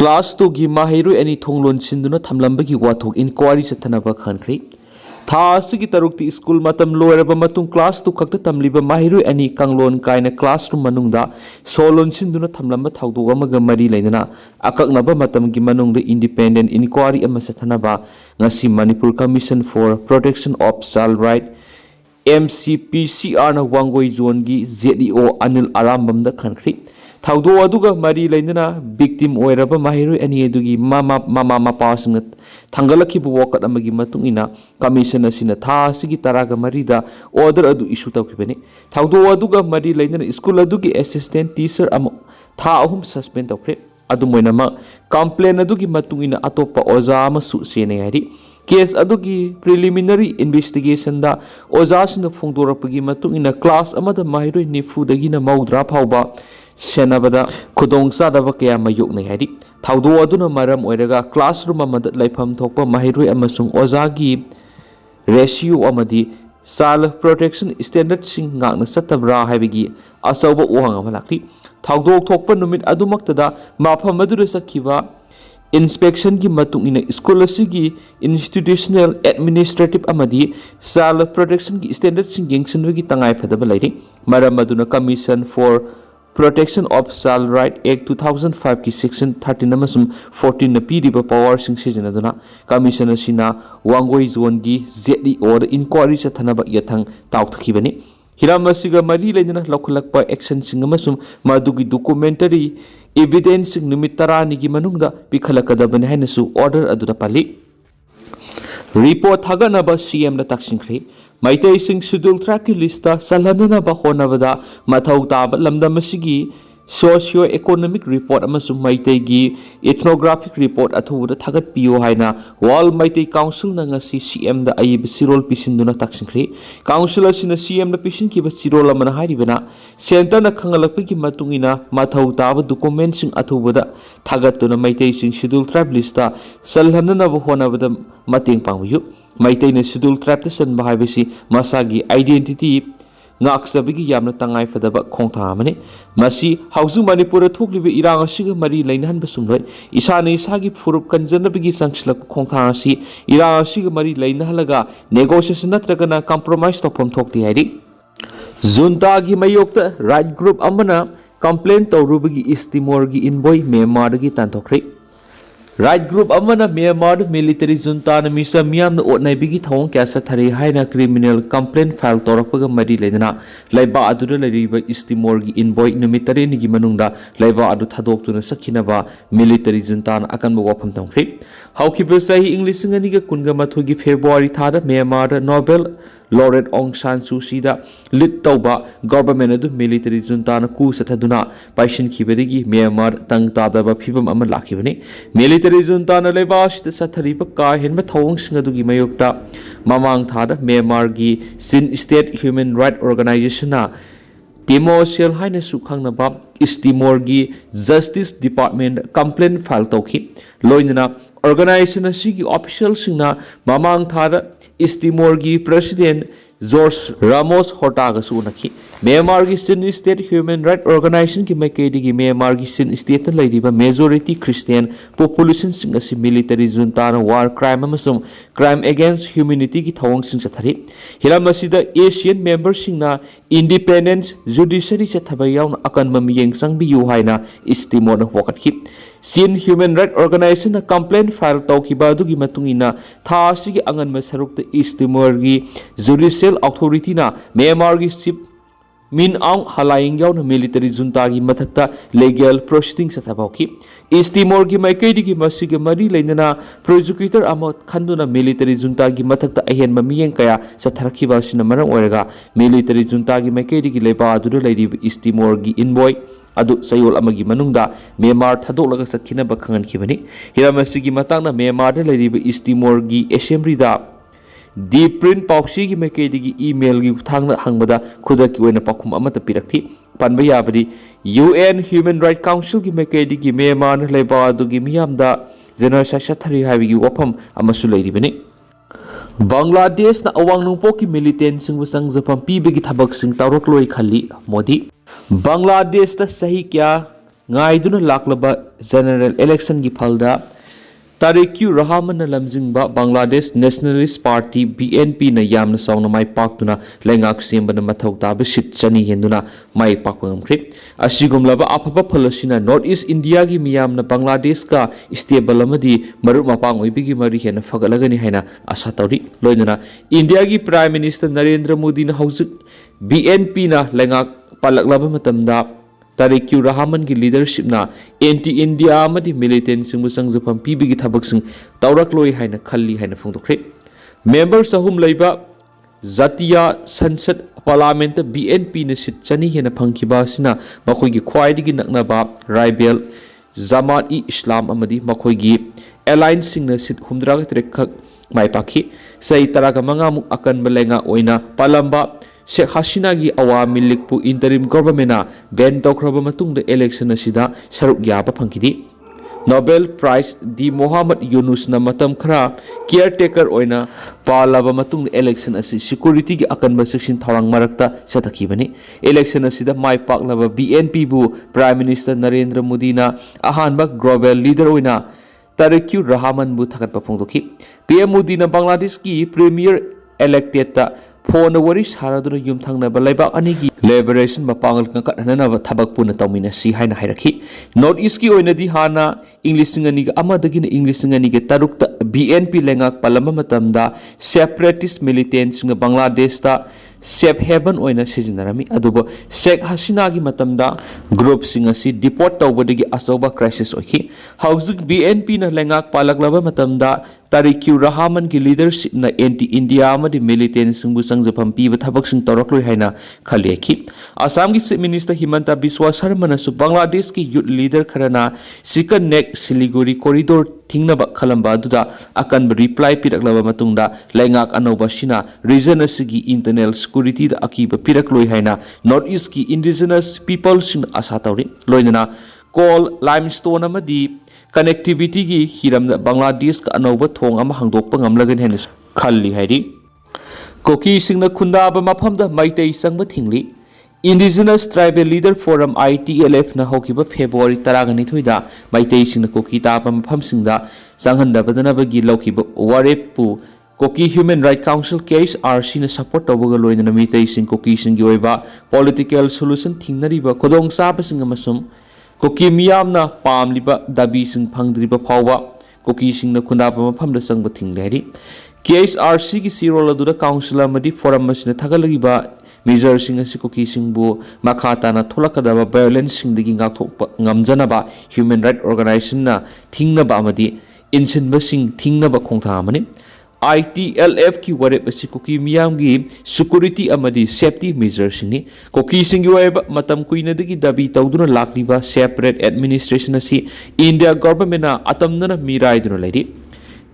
Class 2 gi mahiru ani thonglon sinduna thamlambagi wathok enquiry chathanaba khankhri tha asigi tarukti school matam loiraba matung class 2 khakta tamliba mahiru ani kanglon kaina classroom manungda solon sinduna thamlamba thawdu amaga mari leidana akaknaba matam gi manungda independent enquiry ama chathanaba ngasi Manipur Commission for Protection of Child Right MCPCR na wangoi zone gi ZEO Anil Arambam da khankhri thawdo aduga mari leindana victim oiraba mahiru ani adugi mama mapasing thangalaki bu wakat amagi matungina commission asina tha asigi taraga marida order adu issue tawkibani thawdo aduga mari leindana school adugi assistant teacher am tha ahum suspend tawkre adu moinama complaint adugi matungina atopa oza ama su sene hari case adugi preliminary investigation da oza sina phongdorapagi matungina class amada mahiru nifu dagina maudra phawba senabada Khudong sadaba kaya mayok na hari thawdo aduna maram oiraga classroom amada laifam thokpa mahiroi amasung ozagi ratio amadi child protection standard sing ngakna satabra haibigi asawba uhang ama lakli thawdo thokpa numit adumaktada mafam adura sakhiba inspection gi matung ina school asigi institutional administrative amadi child protection gi standard sing yengsinwagi tangai phadaba lairi maram aduna commission for Protection of Child Right Act 2005 की section 13 अमसुम 14 न पीरिबा power Singh सिजनदुना commission asina wangoi zone gi ZEO the inquiry chathanaba yathang tawthkhibani hiram asiga mari leidana lokhulakpa action sing amasum madugi documentary evidence numit 10 gi manungda pikhalakadabani hainasu order aduda pali report thaganaba CM na taksingkhri Meitei sing schedule track lista salhanana ba honabada mathau taba lamdam asigi socio economic report amasung Meitei gi ethnographic report athuda thagat piyo haina wall Meitei council na ngasi CM da ayib sirol pisinduna taksingkhri council asina CM na pisin ki ba sirol amana haribana center na khangalakpi ki matungina mathau taba document sing athuda thagatuna Meitei sing schedule track lista salhanana ba honabada mateng pangyu Meitei na schedule tribe san bahayabisi masagi identity ngaksabigi yamna tangai fadaba khongtha amani masi housing Manipur thoklibe irang asiga mari lainahan basumloi isana isagi furup kanjanabigi sangslak khongtha asi irang asiga mari lainahalaga negotiation natragana compromise topom thokti hairi junta gi mayokta right group amana complaint tawrubigi East Timor gi inboy Myanmar gi tanthokri Right group amana Myanmar military junta na misa miyam na otnai bigi thawong kya sa thari haina criminal complaint file torakpaga mari leidana laiba adura lariba East Timor gi inboy numitare ni gi manungda laiba adu thadok tuna sakhinaba military junta na akanba wafam tangkhri haukiba sahi English ngani ga kunga mathu gi February thada Myanmar Nobel laureate Aung San Suu Kyi da lead tauba government adu military junta na ku sathaduna paishin khibadigi Myanmar tang tadaba phibam ama lakhibani military junta na leba sita sathariba ka henba thawong singa dugi mayokta mamang thada Myanmar gi Sin State Human Right Organization na Timor haina sukhang na bab East Timor gi Justice Department complaint file tawki loinana organization asigi official singna mamang thada East Timor gi president George Ramos Hortaga sunaki Myanmar gi Sin State Human Right Organization ki maikedi gi Myanmar gi Sin State la laiba majority Christian population sing asi military junta na war crime amasung crime against humanity ki thawang sing sathari hilam asida Asian member singna independent judiciary sathabai yauna akan mamiyeng sangbi yu haina East Timor na wakatki Sin Human Right Organization na complaint file tawkiba adugi matungina tha asigi angan masarukta East Timor gi judicial authority na Myanmar gi chief min aung halaying yaw na military junta gi mathakta legal proceedings athabauki East Timor gi maikedi gi masigi mari leindana prosecutor ama khanduna military junta gi mathakta ahen mamiyeng kaya satharakhiba sina marang oiraga military junta gi maikedi gi leba adu leiri East Timor gi inboy adu sayol amagi manungda Myanmar thadolaga sakhina bakhangan khibani hiramasi matangna Myanmar da leiri East Timor gi assembly da di print pauksi gi maikedi gi email gi thangna hangbada khudaki oina pakhum amata pirakthi panba yabadi UN Human Right Council gi maikedi gi Myanmar na leba adu gi miyamda genocide thari habi gi wafam amasu leiri bani Bangladesh na awang nungpo ki militant sing busang zapam pibegi thabak sing tawrok loi khali Modi Bangladesh ta sahi kya ngaiduna laklaba general election gi phalda Tariq Rahman lamjingba Bangladesh Nationalist Party BNP na yamna sawna mai paktuna lengak sembana mathau tabe sit chani henduna mai pakpamkhri asigumlaba afaba phalosina North East India gi miyamna Bangladesh ka stable amadi maru mapang oibigi mari hena fagalagani haina asa tawri loinuna India gi Prime Minister Narendra Modi na haujuk BNP na lengak palaklaba matamda Tariq Rahman ki leadership na anti-India amadi militant sing musang zapam PB ki thabak sing tawrakloi haina khalli haina phongdokre members ahum leiba Zatiya Sansad Parliament BNP na sit chani hena phangkiba sina makhoi gi khwai gi naknaba Raibel Jamaat-e-Islam amadi makhoi gi alliance sing na sit humdra ga trek khak mai pakhi sai taraga manga muk akan belenga oina palamba Sheikh Hasina gi Awami League pu interim government na ban tawkraba matung da election asida saruk yaba phangkidi Nobel Prize di Muhammad Yunus na matam khara caretaker oina palaba matung election asi security gi akan ba section thawang marakta satakhi bani election asida mai paklaba BNP bu Prime Minister Narendra Modi na ahanba global leader oina Tariq Rahman bu thakat pa phongdokhi PM Modi na Bangladesh ki premier elected ta phone wari saraduna yum thangna balaiba anigi liberation mapangal ka hanana thabak puna tawmina si haina hairakhi North East ki oina di hana English ngani ga amadagi na English ngani ga tarukta BNP lengak palama matamda separatist militants nga Bangladesh ta safe haven oina sijinarami adubo Sheikh Hasina gi matamda group singa si deport tawbadagi asoba crisis oikhi haujuk BNP na lengak palaklaba matamda Tariq Rahman ki leadership na anti-India amadi militant singbu sangjapam piba thabak sing tawrakloi haina khalekhi Assam ki Chief Minister Himanta Biswa Sharma na su Bangladesh ki youth leader kharana Sikar Neck Siliguri corridor thingnaba khalamba duda akan reply piraklaba matungda lengak anoba sina region asigi internal security da akiba pirakloi haina North East ki indigenous people sing asa tawri loinana coal limestone amadi connectivity gi hiramda Bangladesh ka anoba thong ama hangdokpa ngamlagan hen khalli hairi koki singna khundaba maphamda Meitei sangba thingli Indigenous Tribal Leader Forum ITLF na hokiba February 12 da Meitei singna koki taba mapham singda sanghandabadana bagi laukiba warepu Koki Human Rights Council case RC na support tawbaga loina Meitei sing koki singi oiba political solution thingnariba Khudong saba singa masum Koki miyamna pamliba dabi sing phangdriba phawwa koki singna khundaba maphamda sangba thinglehri KSRC ki sirol adura council amadi forum masina thagalagiba measure sing asi koki singbu makhata na tholakadaba violence singdagi ngakthokpa ngamjanaba human right organization na thingnaba amadi insinba sing thingnaba khongtha amani ITLF ki warep asi koki miyam gi security amadi safety measures ni koki singi waiba matam kuina dagi dabi tawduna lakliba separate administration asi India government na atamna mirai duna lairi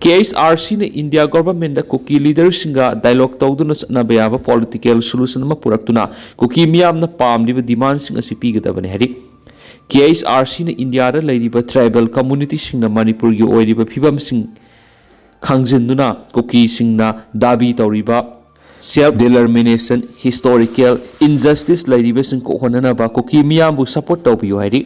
KSRC na India government da koki leader singa dialogue tawduna na bayaba political solution ma puraktuna koki miyam na pamliba demand sing asi pigadabane hari KSRC na India da lairiba tribal community sing na Manipur gi oiriba phibam sing Khangjinduna koki singna dabi tawriba self-determination historical injustice lairiba sing ko honana ba koki miyambu support tawbiyo hairi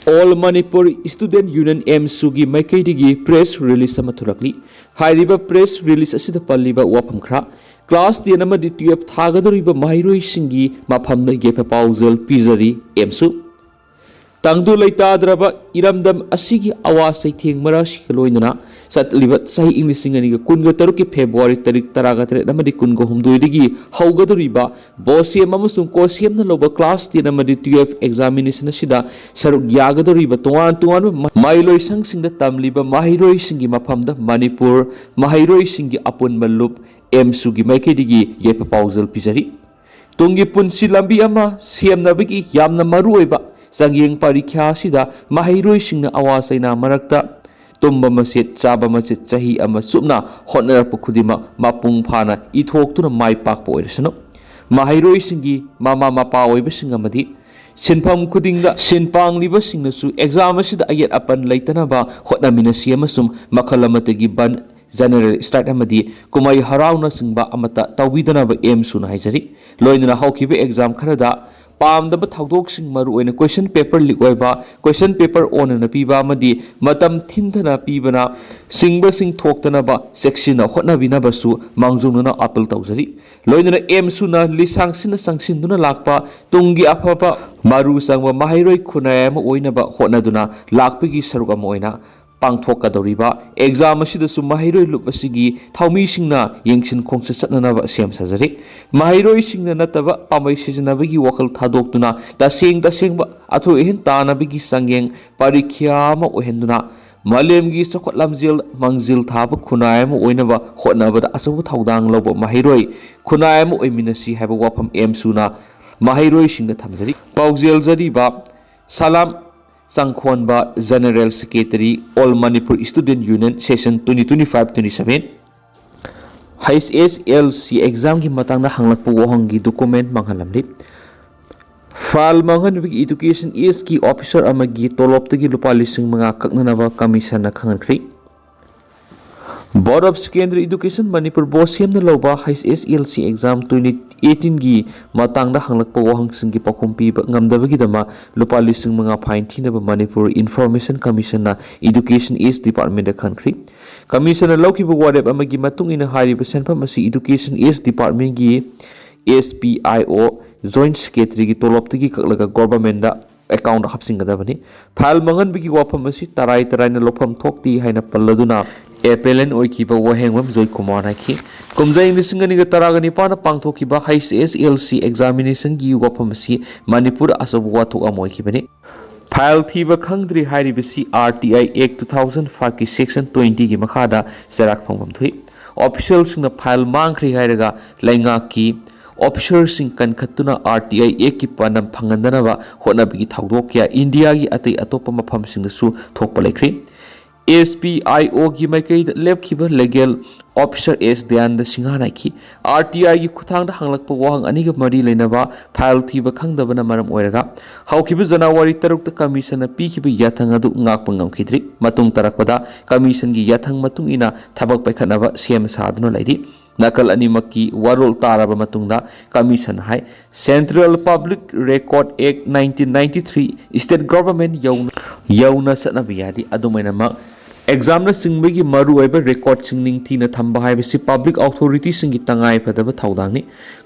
All Manipur Student Union MSU gi maikaidigi press release ama thurakli hairiba press release asida palliba wapam khra class 10 amadi 12 thagadoriba mairoi singi maphamna gepa pauzal pizari MSU Tangdu leitadraba iramdam asigi awasai theng marashi loinana satlibat sahi English ngani ga kunga taruki February tarik taraga tre namadi kungo humdoidigi haugadoriba bosem amasung kosem na loba class 10 namadi 12 examination sida saruk yagadoriba tuan mailoi sang singda tamliba mahiroi singi maphamda Manipur mahiroi singi apun malup MSU gi maikidigi yepa pauzal pizari tungi punsi lambi ama semnabigi yamna maruoiba Sangyeng parikya sida mahiroi singna awasaina marakta tumba masit chaba masit chahi ama supna hotnarap khudima mapung phana ithoktuna mai pakpa oiresano mahiroi singi mama mapa oiba singamadi sinpham khudingda sinpang liba singnasu exam asida ayat apan leitana ba hotnamina siamasum makalamatagi ban general start amadi kumai harauna singba amata tawidana ba em suna haijari loinana haukibe exam kharada पामदब थाउदोक्सिंग मरु ओइना question paper leak ओइबा question paper ओनना पीबा अमदी मतम थिनथना पीबना सिंगबा सिंग थोक्तनबा section होटनाबिनाबसु मांगजुंगना appeal तौजरी लोइनना एमसुना लिसांगसिना संगसिनदुना Lakpa Tungi अफबा मरु संगबा माहिरोइ खुनाय अमा ओइनबा होटनादुना लाकपगी सरुक अमा ओइना पांथोकदौरीबा एग्जाम असिदसु माहिरोइ लुप असिगी थाउमीसिंगना येंगसिन खोंगसे चटननबा सेम सजरी माहिरोइसिंगना नतबा पामै सिजनबगी वखल थादोक्तुना तसेंगबा अथो एहन तानबगी संगेंग परीक्षा अमा ओहेंदुना मालेमगी सखोट लमजिल मंजिल थाब खुनाय अमा ओइनबा होटनबदा असबु थाउदांग लौबा माहिरोइ खुनाय अमा ओइमिनसी हाइबा वाफम एमसुना माहिरोइसिंगना थमजरी पाउजेल जरीबा सलाम Sangkhonba General Secretary All Manipur Student Union Session 2025-27 HSLC exam ki matang na hanglakpa wohangi document manghalamli file manghan wiki education is ki officer amagi toloptagi lupa lising mga kaknanaba commission na khangrikri Board of Secondary Education Manipur Boss Hemna Loba HSLC exam 2018 gi matang na hanglakpa wahang sing gi pakumpi ngamdabagi dama lupa lising mga fine thinaba Manipur Information Commission na Education East Department da country Commission na lawkiba wadeb amagi matung ina hariba senpam asi Education East Department gi SPIO Joint Secretary gi toloptagi kaklaga government da account hapsingadabani file mangan bigi wafam asi tarai na lofam thokti haina palladuna Appellant oikiba wahengwam Joy Kumar Naki Kumza Inglisingani Taragani Pana Pangtokiba HSLC examination gi wapamasi Manipur asabu watu amoikibani File Thiba Khangdri Haribisi RTI Act 2005 ki section 20 gi makhada serak phangam thui officials na file mangkhri hairaga lainga ki officers sing kan khatuna RTI Act ki panam phangandanaba hotnabigi thawdokya India gi atai atopa mafam singsu thokpa lekhri SPIO की माइकई लेपखिब legal officer S ध्यान the सिंहाना की RTI की खुथांग the हंगलकप वहंग अनिग मरी लेनबा file थीब खंगदबना मरम ओइरगा हौखिब जनवरी 3 त commission पीखिब याथंग अदु ngakpa ngamkhidri matung tarakpada commission की याथंग matung ina thabak paikhanaba same साधनो लाइदि nakal animaki warol taraba matungda commission hai Central Public Record Act 1993 state government yauna satnabiyadi adumaina mak exam na singbegi maru oiba record singning thina thamba haibasi public authority singi tangai phadaba thaudangni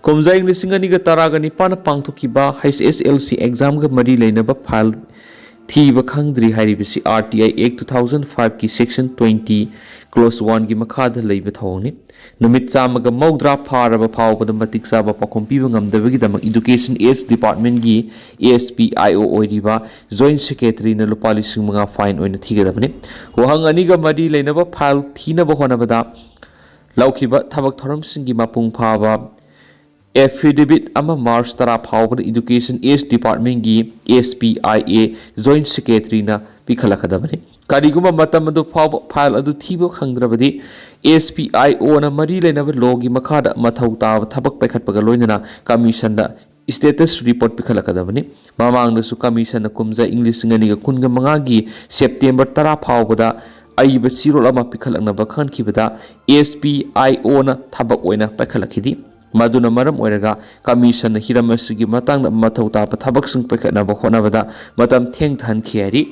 komjai lisingani ga taragani pana pangthokiba HSLC exam ga mari leinaba file thiba khangdri hairibasi RTI Act 2005 ki section 20 clause 1 gi makhada leiba thawni numit chamaga mawdra pharaba phawbada matik saba pakhompiba ngamdabagi damak education age department gi ASPIO oiriba joint secretary na lupali singmanga fine oina thigadabani wahang aniga mari leinaba file thina ba honabada laukiba thabak thoram singi mapung phaba affidavit ama March tara phawbada education age department gi SPIA joint secretary na pikhalakadabani kariguma matam adu file adu thibo khangdrabadi SPIO na mari lenaba logi makhada mathau ta thabak paikhatpaga loinana commission da status report pikhalakadabani mamang da su commission na kumja English ngani ga kunga manga gi September tara phawbada aiba chirol ama pikhalakna ba khan khibada SPIO na thabak oina paikhalakidi maduna maram oiraga commission hiramasugi matang mathau ta thabak sing paikhatna ba honabada matam theng than khiari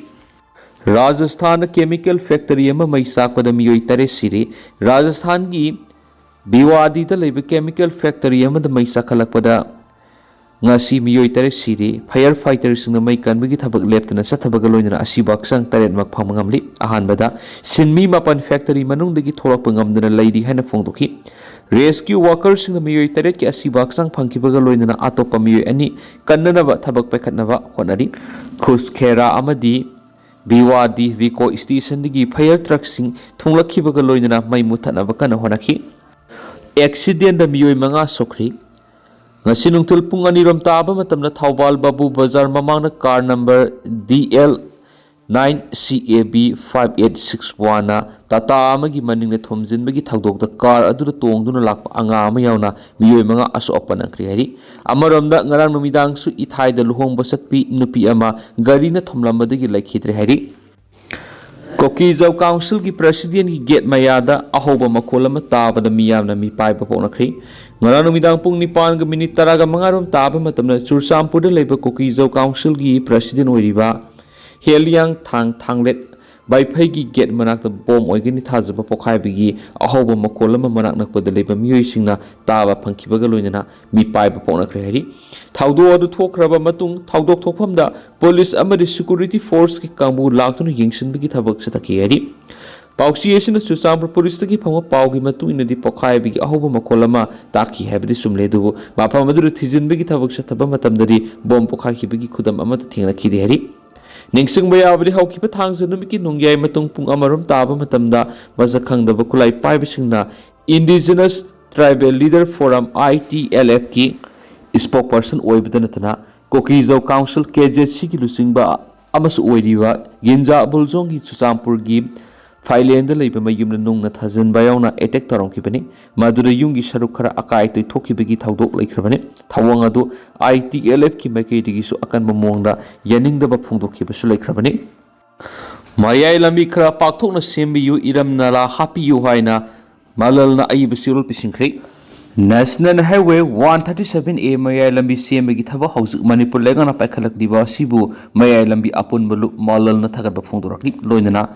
Rajasthan chemical factory ama maisakpada miyoi tare sire Rajasthan gi Biwadi da leba chemical factory ama da maisakhalakpada ngasi miyoi tare sire firefighters na mai kanbagi thabak leptana sathabaga loinana asibak sang taret mak phamangamli ahanbada sinmi mapan factory manungdagi thorapang ngamdana leidi hana phongdoki rescue workers na miyoi taret ki asibak sang phangkibaga loinana atopa miyoi ani kannanaba thabak paikhatnaba honari khuskera amadi Biwadi Vico station digi fire truck sing thunglakhibaga loinana mai muthanaba kana honaki accident da miyoi manga sokri ngasi nungthul pung ani rom taba matamna Thaubal Babu Bazar mamangna car number DL 9CAB 5861 na tata amagi maningna thomjinbagi thagdokda car adura tongduna lakpa anga ama yauna miyoi manga aso apana krihari amaromda ngarang numidang su ithai da luhongba satpi nupi ama gari na thomlambadagi laikhidre hari Kokizau Council ki president ki gate mayada ahoba makolama tabada miyamna mi pai pa ponakri Ngarang numidang pung nipan ga minit taraga mangarom taba matamna Churchampur da leiba Kokijau Council gi President oiriba Heliang Thanglet bai phaigi gate manak bom oigini thajaba pokhaibi ahoba makolama manak nakpada leiba miyoi singna taba phangkibaga loinana mi paiba pokna khre thaudo adu thokraba matung thaudok thokphamda police amadi security force ki kangbu laktuna yingsinbigi thabak sataki hari pausi esina Churchampur police tagi phangwa paugi matung inadi pokhaibi ahoba makolama taki habidi sumle du mapam adu thijinbigi thabak sathaba matamdari bom pokhakibigi khudam amata thingna khidi hari Ningsing bayabadi haukipa thangsa numiki nungyay matung pung amarum taba matamda masakhangdaba kulai paibisingna Indigenous Tribal Leader Forum ITLF ki spokesperson oibdanatana Kokijau Council KJC ki lusingba amasu oiriwa Ginja Buljong ki Churchampur gi Thailand leiba mayumna nungna thajin bayawna attack tarongkibani madura yungi saruk khara akai toi thokibagi thaudok leikrabani thawang adu ITLF ki maikeidigi su akan mamongda yaningdaba phungdokhibasu leikrabani mayai lambi khara pakthokna sembiyu iramnala hapiyu haina malalna ayiba sirul pisingkhri National Highway 137A mayai lambi sembagi thaba hausuk Manipur legana paikhalakdiba sibu mayai lambi apunbalu malalna thagatba phungdorakli loinana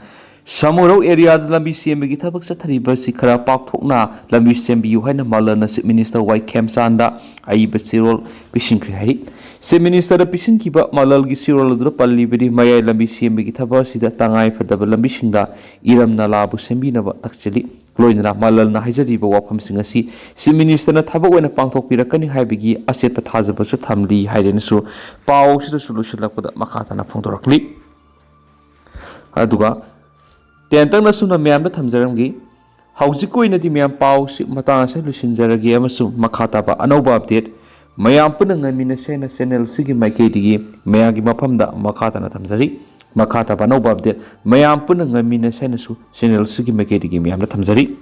Samurau area lambi sembagi thabak sathariba sikhara pakthokna lambi sembiyu haina malana Chief Minister Y Khemsanda aiba sirol pisingkhri hai Chief Minister da pisingkiba malal gi sirol adra pallibedi mayai lambi sembagi thaba sida tangai fadaba lambi singda iramna labu sembinaba takchali loinana malal na haijariba wafam singasi Chief Minister na thaba oina pangthokpirakani haibigi asetpa thajaba su thamli hairenasu pau sida solution lakpada makhatana phongdorakli aduga Tentang nasuna miyam na thamjaramgi haujikoi nadi miyam pau si matang sa lusinjaragi amasu makhataba anauba update mayam punang ngamina sena channel sigi maikeidigi mayagi maphamda makhatana thamjari makhataba anauba update mayam punang ngamina sena su channel sigi maikeidigi miyam na thamjari